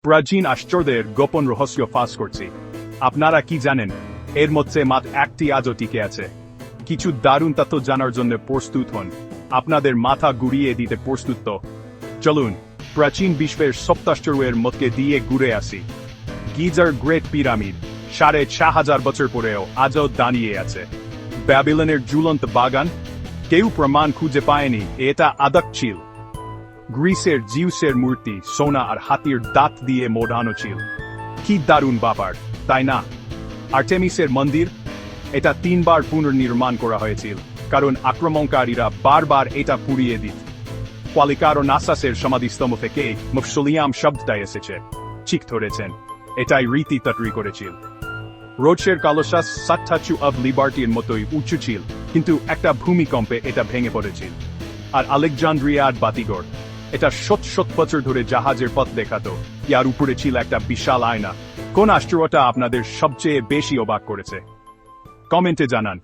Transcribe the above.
প্রাচীন আশ্চর্যের গোপন রহস্য ফাঁস করছি। আপনারা কি জানেন এর মধ্যে মাত্র একটি আজও টিকে আছে? কিছু দারুণ তথ্য জানার জন্য প্রস্তুত হন। আপনাদের মাথা ঘুরিয়ে দিতে প্রস্তুত তো? চলুন প্রাচীন বিশ্বের সপ্তাশ্চর্যের মধ্যে দিয়ে ঘুরে আসি। গিজার গ্রেট পিরামিড 4,500 বছর পরেও আজও দাঁড়িয়ে আছে। ব্যাবিলনের ঝুলন্ত বাগান, কেউ প্রমাণ খুঁজে পায়নি এটা আদক ছিল। গ্রিসের জিউসের মূর্তি সোনা আর হাতির দাঁত দিয়ে মোড়ানো ছিল। কি দারুণ ব্যাপার, তাই না? আর্টেমিসের মন্দির, এটা 3 বার পুনর্নির্মাণ করা হয়েছিল, কারণ আক্রমণকারীরা বারবার এটা পুড়িয়ে দিত। কোয়ালিকারো নাসাসের সমাধিস্তম্ভ থেকে মফসলিয়াম শব্দটা এসেছে। ঠিক ধরেছেন, এটাই রীতি তৈরি করেছিল। রোডসের কালোসাস স্ট্যাচু অব লিবার্টির মতোই উঁচু ছিল, কিন্তু একটা ভূমিকম্পে এটা ভেঙে পড়েছিল। আর আলেকজান্দ্রিয়ার বাতিঘর, এটা শত বছর ধরে জাহাজের পথ দেখাতো। ইয়ার উপরে ছিল একটা বিশাল আয়না। কোন আশ্চর্যটা আপনাদের সবচেয়ে বেশি অবাক করেছে? কমেন্টে জানান।